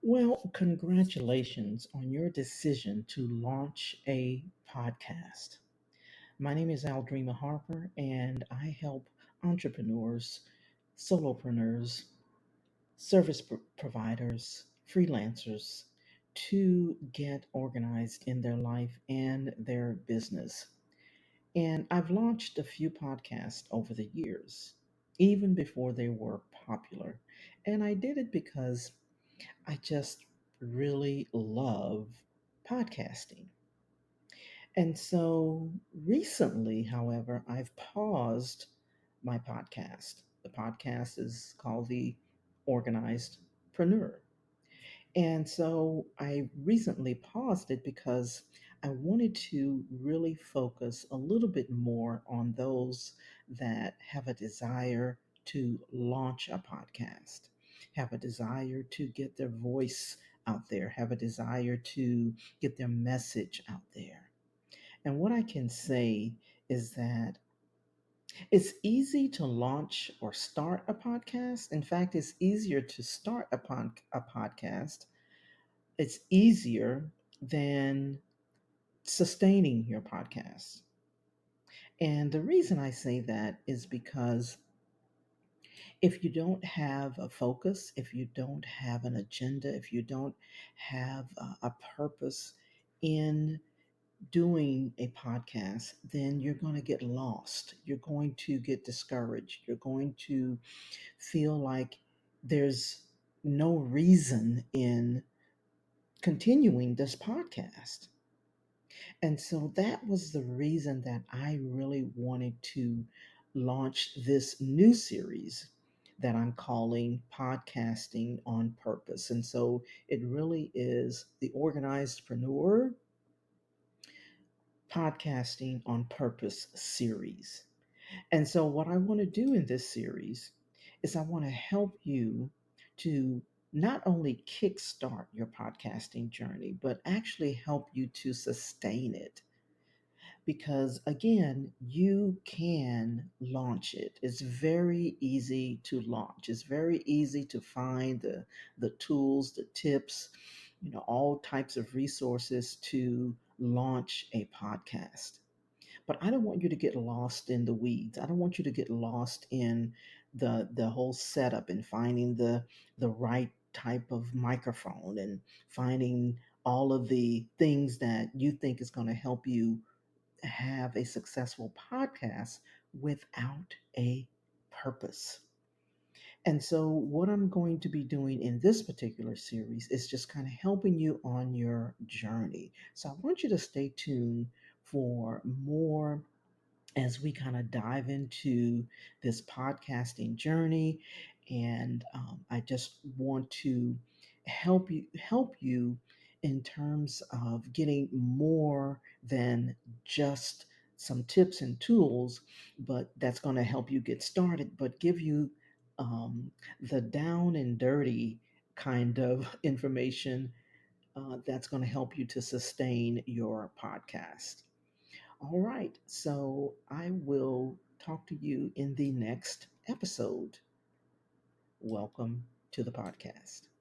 Well, congratulations on your decision to launch a podcast. My name is Aldreama Harper, and I help entrepreneurs, solopreneurs, providers, freelancers to get organized in their life and their business. And I've launched a few podcasts over the years, even before they were popular. And I did it because I just really love podcasting. And so recently, however, I've paused my podcast. The podcast is called The Organized Preneur. And so I recently paused it because I wanted to really focus a little bit more on those that have a desire to launch a podcast, have a desire to get their voice out there, have a desire to get their message out there. And what I can say is that it's easy to launch or start a podcast. In fact, it's easier to start a podcast. It's easier than sustaining your podcast. And the reason I say that is because if you don't have a focus, if you don't have an agenda, if you don't have a purpose in doing a podcast, then you're going to get lost. You're going to get discouraged. You're going to feel like there's no reason in continuing this podcast. And so that was the reason that I really wanted to launch this new series that I'm calling Podcasting on Purpose. And so it really is the Organizedpreneur Podcasting on Purpose series. And so, what I want to do in this series is I want to help you to not only kickstart your podcasting journey, but actually help you to sustain it because again, you can launch it. It's very easy to launch. It's very easy to find the tools, the tips, all types of resources to launch a podcast. But I don't want you to get lost in the weeds. I don't want you to get lost in the whole setup and finding the right type of microphone and finding all of the things that you think is going to help you have a successful podcast without a purpose. And so, what I'm going to be doing in this particular series is just kind of helping you on your journey. So, I want you to stay tuned for more as we kind of dive into this podcasting journey. And I just want to help you in terms of getting more than just some tips and tools, but that's going to help you get started, but give you um, the down and dirty kind of information that's going to help you to sustain your podcast. All right. So I will talk to you in the next episode. Welcome to the podcast.